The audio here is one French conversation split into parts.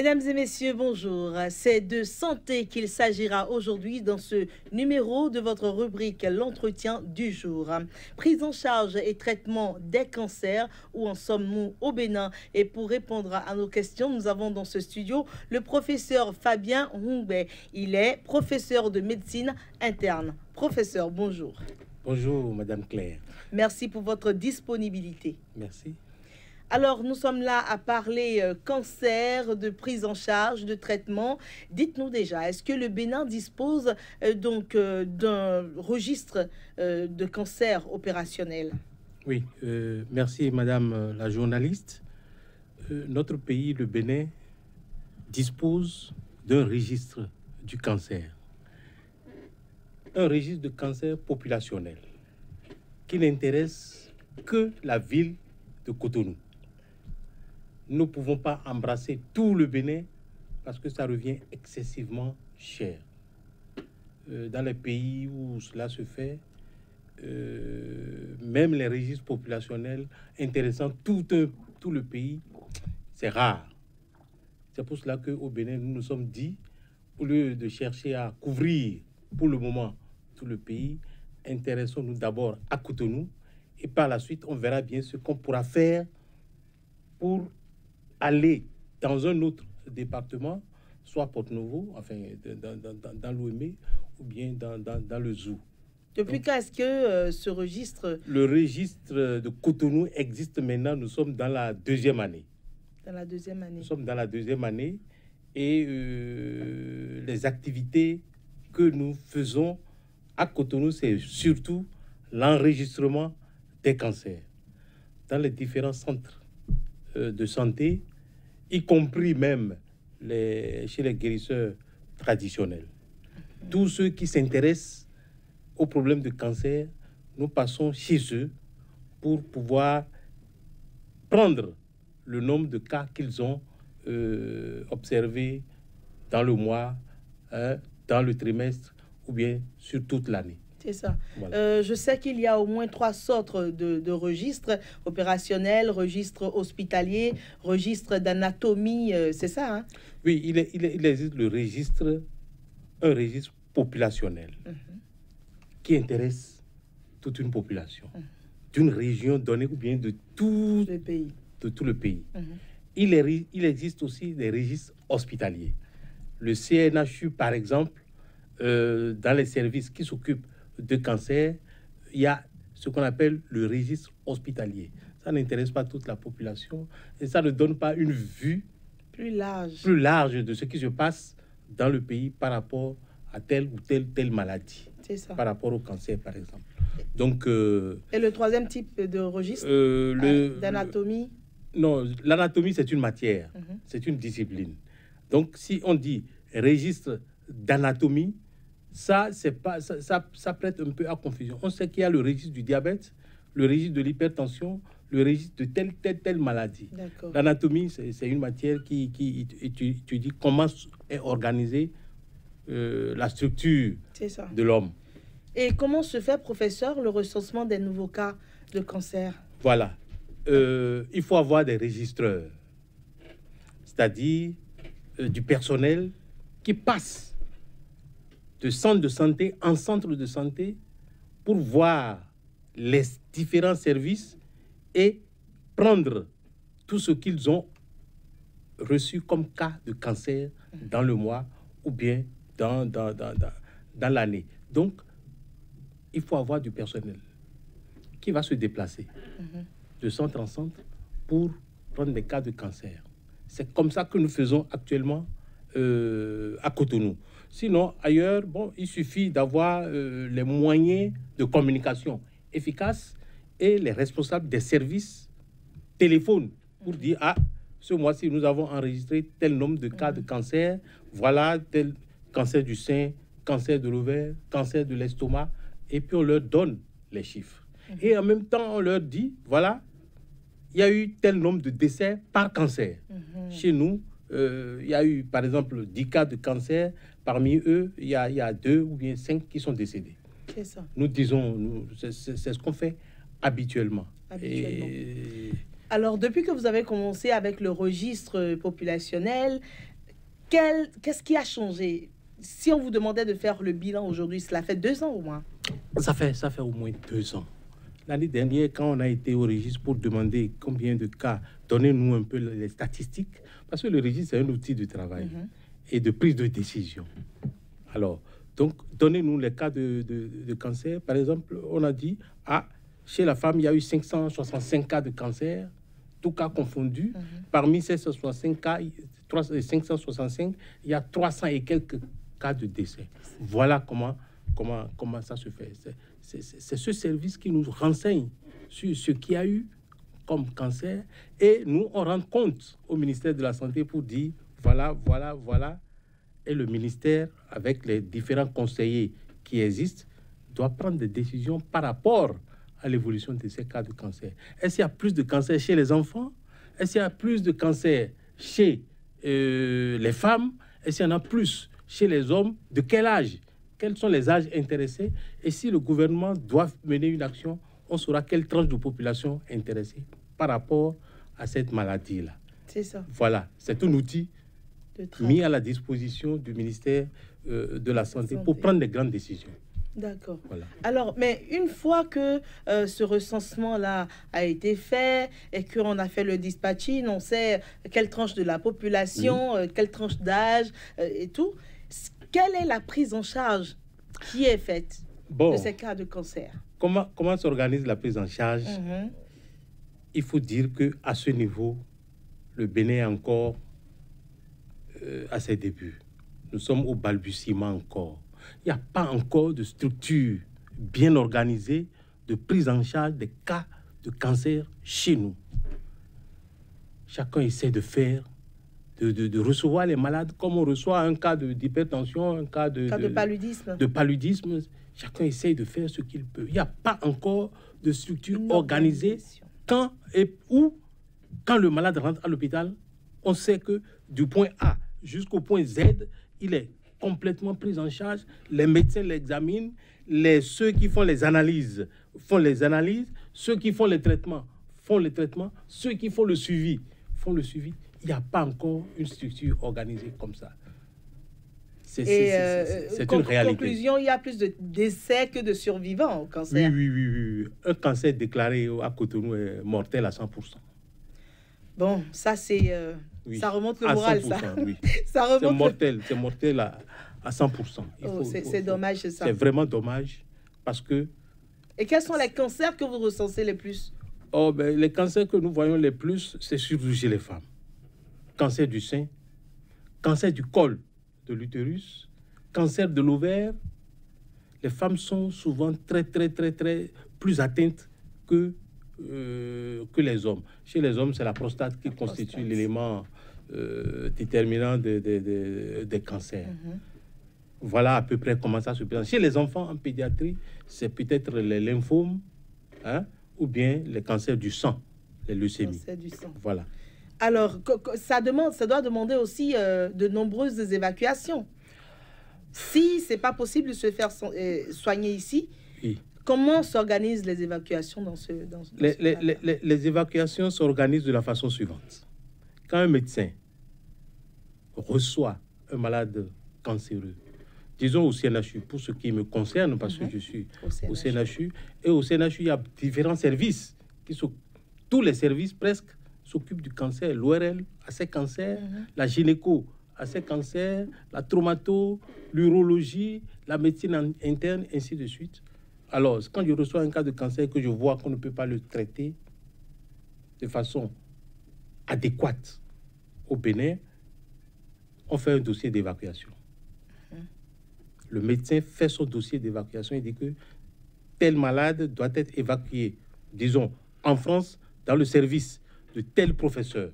Mesdames et messieurs, bonjour. C'est de santé qu'il s'agira aujourd'hui dans ce numéro de votre rubrique L'entretien du jour. Prise en charge et traitement des cancers, où en sommes-nous au Bénin? Et pour répondre à nos questions, nous avons dans ce studio le professeur Fabien Hongbe. Il est professeur de médecine interne. Professeur, bonjour. Bonjour, Madame Claire. Merci pour votre disponibilité. Merci. Alors, nous sommes là à parler cancer, de prise en charge, de traitement. Dites-nous déjà, est-ce que le Bénin dispose d'un registre de cancer opérationnel? Oui, merci Madame la journaliste. Notre pays, le Bénin, dispose d'un registre du cancer. Un registre de cancer populationnel qui n'intéresse que la ville de Cotonou. Nous ne pouvons pas embrasser tout le Bénin parce que ça revient excessivement cher. Dans les pays où cela se fait, même les registres populationnels intéressant tout le pays, c'est rare. C'est pour cela qu'au Bénin, nous nous sommes dit, au lieu de chercher à couvrir pour le moment tout le pays, intéressons-nous d'abord à Cotonou et par la suite, on verra bien ce qu'on pourra faire pour aller dans un autre département, soit Porto-Novo, enfin dans l'OME, ou bien dans le Zou. Depuis quand est-ce que ce registre... Le registre de Cotonou existe maintenant, nous sommes dans la deuxième année. Dans la deuxième année. Nous sommes dans la deuxième année et les activités que nous faisons à Cotonou, c'est surtout l'enregistrement des cancers dans les différents centres de santé, y compris même chez les guérisseurs traditionnels. Tous ceux qui s'intéressent aux problèmes de cancer, nous passons chez eux pour pouvoir prendre le nombre de cas qu'ils ont observés dans le mois, dans le trimestre ou bien sur toute l'année. C'est ça. Voilà. Je sais qu'il y a au moins 3 sortes de registres opérationnels, registre hospitalier, registre d'anatomie, c'est ça, hein? Oui, il existe un registre populationnel qui intéresse toute une population, d'une région donnée ou bien de tout le pays. De tout le pays. Il existe aussi des registres hospitaliers. Le CNHU, par exemple, dans les services qui s'occupent de cancer, il y a ce qu'on appelle le registre hospitalier. Ça n'intéresse pas toute la population et ça ne donne pas une vue plus large de ce qui se passe dans le pays par rapport à telle ou telle maladie. C'est ça. Par rapport au cancer, par exemple. Donc, et le troisième type de registre d'anatomie? Non, l'anatomie, c'est une matière, c'est une discipline. Donc, si on dit registre d'anatomie, ça prête un peu à confusion. On sait qu'il y a le registre du diabète, le registre de l'hypertension, le registre de telle maladie. L'anatomie, c'est une matière qui étudie comment est organisée la structure de l'homme. Et comment se fait, professeur, le recensement des nouveaux cas de cancer? Voilà. Il faut avoir des registreurs, c'est-à-dire du personnel qui passe de centre de santé en centre de santé pour voir les différents services et prendre tout ce qu'ils ont reçu comme cas de cancer dans le mois ou bien dans l'année. Donc, il faut avoir du personnel qui va se déplacer de centre en centre pour prendre des cas de cancer. C'est comme ça que nous faisons actuellement à Cotonou. Sinon, ailleurs, bon, il suffit d'avoir les moyens de communication efficaces et les responsables des services téléphonent pour dire « Ah, ce mois-ci, nous avons enregistré tel nombre de cas de cancer. Voilà, tel cancer du sein, cancer de l'ovaire, cancer de l'estomac. » Et puis, on leur donne les chiffres. Et en même temps, on leur dit « Voilà, il y a eu tel nombre de décès par cancer. Chez nous, il y a eu, par exemple, 10 cas de cancer. Parmi eux, il y a 2 ou bien 5 qui sont décédés. C'est ça. Nous disons, c'est ce qu'on fait habituellement. Alors, depuis que vous avez commencé avec le registre populationnel, Qu'est-ce qui a changé? Si on vous demandait de faire le bilan aujourd'hui, cela fait 2 ans au moins. Ça fait au moins 2 ans. L'année dernière, quand on a été au registre pour demander combien de cas, donnez-nous un peu les statistiques, parce que le registre, c'est un outil de travail et de prise de décision. Alors, donc, donnez-nous les cas de cancer. Par exemple, on a dit, chez la femme, il y a eu 565 cas de cancer, tous cas confondus. Parmi ces 565 cas, 565, il y a 300 et quelques cas de décès. Voilà comment ça se fait. C'est ce service qui nous renseigne sur ce qu'il y a eu comme cancer. Et nous, on rend compte au ministère de la Santé pour dire, voilà. Et le ministère, avec les différents conseillers qui existent, doit prendre des décisions par rapport à l'évolution de ces cas de cancer. Est-ce qu'il y a plus de cancer chez les enfants? Est-ce qu'il y a plus de cancer chez les femmes? Est-ce qu'il y en a plus chez les hommes? De quel âge? Quels sont les âges intéressés? Et si le gouvernement doit mener une action, on saura quelle tranche de population intéressée par rapport à cette maladie-là. C'est ça. Voilà, c'est un outil mis à la disposition du ministère de la Santé pour prendre des grandes décisions. D'accord. Voilà. Alors, mais une fois que ce recensement-là a été fait et qu'on a fait le dispatching, on sait quelle tranche de la population, quelle tranche d'âge et tout, quelle est la prise en charge qui est faite de ces cas de cancer? Comment s'organise la prise en charge? Il faut dire qu'à ce niveau, le Bénin est encore à ses débuts. Nous sommes au balbutiement encore. Il n'y a pas encore de structure bien organisée de prise en charge des cas de cancer chez nous. Chacun essaie de faire, de recevoir les malades comme on reçoit un cas d'hypertension, un cas de paludisme. Chacun essaie de faire ce qu'il peut. Il n'y a pas encore de structure organisée quand le malade rentre à l'hôpital, on sait que du point A jusqu'au point Z, il est complètement pris en charge. Les médecins l'examinent, ceux qui font les analyses, ceux qui font les traitements, ceux qui font le suivi, font le suivi. Il n'y a pas encore une structure organisée comme ça. C'est une réalité. Conclusion, il y a plus de décès que de survivants au cancer. Oui. Un cancer déclaré à Cotonou est mortel à 100%. Bon, ça c'est... ça remonte le moral, 100%, ça. Oui. Ça remonte c'est mortel à 100%. C'est dommage, c'est ça. C'est vraiment dommage parce que... Et quels sont les cancers que vous recensez les plus? Les cancers que nous voyons les plus, c'est surtout chez les femmes. Cancer du sein, cancer du col de l'utérus, cancer de l'ovaire. Les femmes sont souvent très plus atteintes que les hommes. Chez les hommes, c'est la prostate qui constitue l'élément déterminant des cancers. Voilà à peu près comment ça se présente. Chez les enfants en pédiatrie, c'est peut-être les lymphomes, ou bien les cancers du sang, les leucémies. Cancer du sang. Voilà. Alors, ça doit demander aussi de nombreuses évacuations. Si c'est pas possible de se faire soigner ici, oui. Comment s'organisent les évacuations dans ce les évacuations s'organisent de la façon suivante. Quand un médecin reçoit un malade cancéreux, disons au CNHU, pour ce qui me concerne, parce que je suis au CNHU, et au CNHU, il y a différents services, tous les services presque s'occupent du cancer, l'ORL à ces cancers, la gynéco à ces cancers, la traumato, l'urologie, la médecine interne, ainsi de suite. Alors, quand je reçois un cas de cancer que je vois qu'on ne peut pas le traiter de façon adéquate au Bénin, on fait un dossier d'évacuation. Le médecin fait son dossier d'évacuation et dit que tel malade doit être évacué, disons, en France, dans le service de tel professeur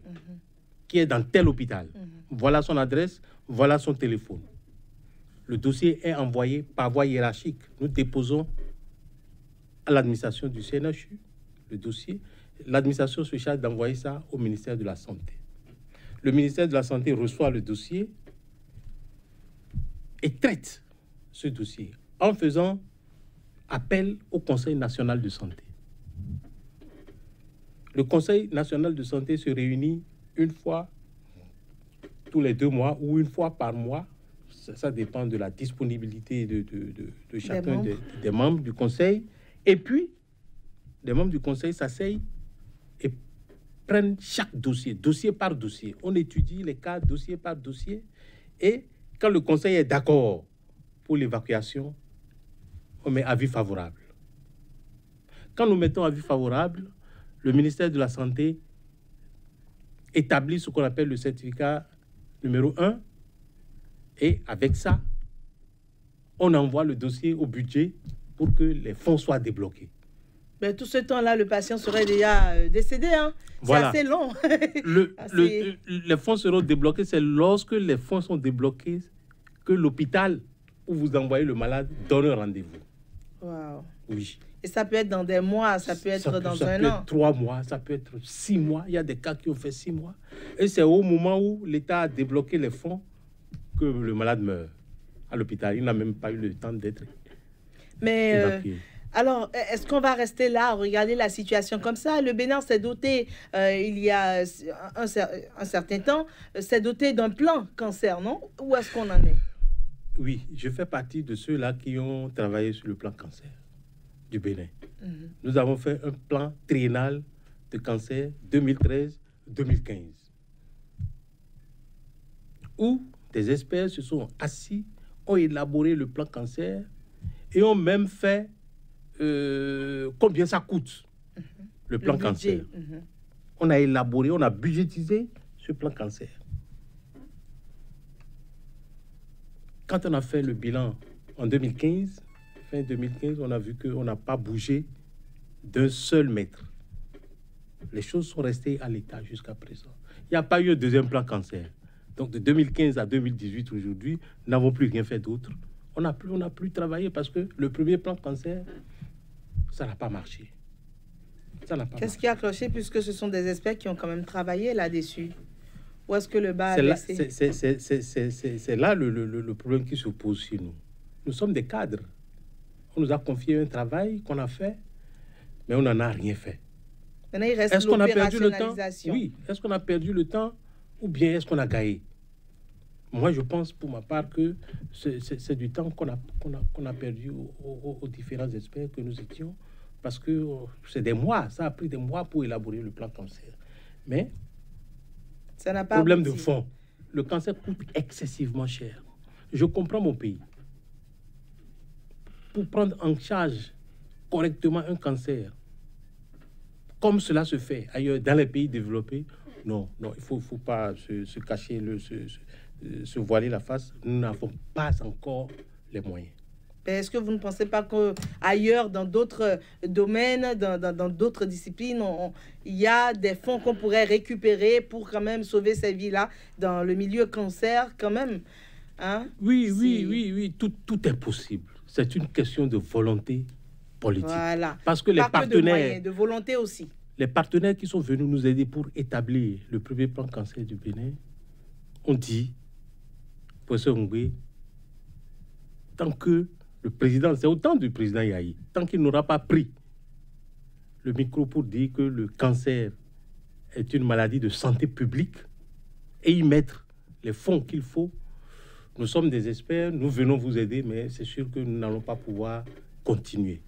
qui est dans tel hôpital. Voilà son adresse, voilà son téléphone. Le dossier est envoyé par voie hiérarchique. Nous déposons à l'administration du CNHU le dossier. L'administration se charge d'envoyer ça au ministère de la Santé. Le ministère de la Santé reçoit le dossier et traite ce dossier en faisant appel au Conseil national de santé. Le Conseil national de santé se réunit une fois tous les 2 mois ou une fois par mois. Ça dépend de la disponibilité de chacun des membres du conseil. Et puis, les membres du conseil s'asseyent et prennent chaque dossier, dossier par dossier. On étudie les cas dossier par dossier. Et quand le conseil est d'accord pour l'évacuation, on met avis favorable. Quand nous mettons avis favorable, le ministère de la Santé établit ce qu'on appelle le certificat numéro 1. Et avec ça, on envoie le dossier au budget pour que les fonds soient débloqués. Mais tout ce temps-là, le patient serait déjà décédé. Hein? Voilà. C'est assez long. Les fonds seront débloqués. C'est lorsque les fonds sont débloqués que l'hôpital où vous envoyez le malade donne un rendez-vous. Wow. Oui. Et ça peut être dans des mois, ça peut être dans un an. Ça peut être 3 mois, ça peut être 6 mois. Il y a des cas qui ont fait 6 mois. Et c'est au moment où l'État a débloqué les fonds que le malade meurt à l'hôpital. Il n'a même pas eu le temps d'être évacué. Alors, est-ce qu'on va rester là, regarder la situation comme ça? Le Bénin s'est doté, il y a un certain temps, s'est doté d'un plan cancer, non? Où est-ce qu'on en est? Oui, je fais partie de ceux-là qui ont travaillé sur le plan cancer du Bénin. Nous avons fait un plan triennal de cancer 2013-2015 où des experts se sont assis, ont élaboré le plan cancer et ont même fait combien ça coûte, le plan cancer. On a élaboré, on a budgétisé ce plan cancer. Quand on a fait le bilan en 2015, fin 2015, on a vu qu'on n'a pas bougé d'un seul mètre. Les choses sont restées à l'état jusqu'à présent. Il n'y a pas eu un deuxième plan cancer. Donc, de 2015 à 2018, aujourd'hui, nous n'avons plus rien fait d'autre. On n'a plus travaillé parce que le premier plan cancer, ça n'a pas marché. Qu'est-ce qui a cloché puisque ce sont des experts qui ont quand même travaillé là-dessus? Où est-ce que le bas a blessé? C'est là le problème qui se pose chez nous. Nous sommes des cadres. On nous a confié un travail qu'on a fait, mais on n'en a rien fait. Maintenant, il reste l'opérationnalisation. Oui. Est-ce qu'on a perdu le temps ou bien est-ce qu'on a gagné? Moi, je pense pour ma part que c'est du temps qu'on a perdu aux différents experts que nous étions, parce que c'est des mois, ça a pris des mois pour élaborer le plan cancer. Mais, ça n'a pas problème abouti. de fond, le cancer coûte excessivement cher. Je comprends mon pays. Pour prendre en charge correctement un cancer, comme cela se fait ailleurs dans les pays développés, non, il ne faut pas se cacher, se voiler la face. Nous n'avons pas encore les moyens. Est-ce que vous ne pensez pas qu'ailleurs, dans d'autres domaines, dans d'autres disciplines, il y a des fonds qu'on pourrait récupérer pour quand même sauver ces vies-là dans le milieu cancer quand même, hein? Oui, tout est possible. C'est une question de volonté politique. Voilà. Parce que les partenaires... de moyens, de volonté aussi. Les partenaires qui sont venus nous aider pour établir le premier plan cancer du Bénin ont dit, professeur Ngwe, tant que le président, c'est autant du président Yahi, tant qu'il n'aura pas pris le micro pour dire que le cancer est une maladie de santé publique et y mettre les fonds qu'il faut, nous sommes des experts, nous venons vous aider, mais c'est sûr que nous n'allons pas pouvoir continuer.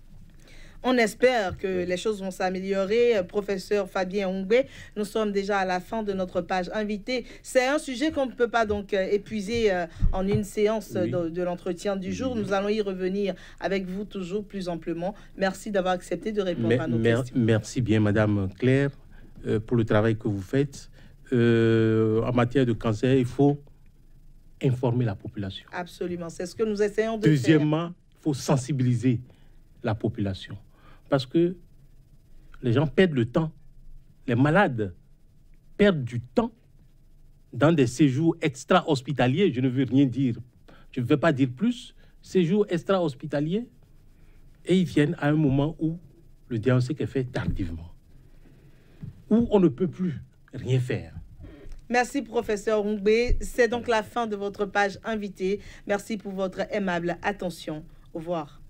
On espère que les choses vont s'améliorer. Professeur Fabien Ngwe, nous sommes déjà à la fin de notre page invitée. C'est un sujet qu'on ne peut pas donc épuiser en une séance de l'entretien du jour. Nous allons y revenir avec vous toujours plus amplement. Merci d'avoir accepté de répondre à nos questions. Merci bien, Madame Claire, pour le travail que vous faites. En matière de cancer, il faut informer la population. Absolument, c'est ce que nous essayons de Deuxièmement, il faut sensibiliser la population. Parce que les gens perdent le temps. Les malades perdent du temps dans des séjours extra-hospitaliers. Je ne veux rien dire. Je ne veux pas dire plus. Séjours extra-hospitaliers. Et ils viennent à un moment où le diagnostic est fait tardivement. Où on ne peut plus rien faire. Merci, professeur Ngwe. C'est donc la fin de votre page invitée. Merci pour votre aimable attention. Au revoir.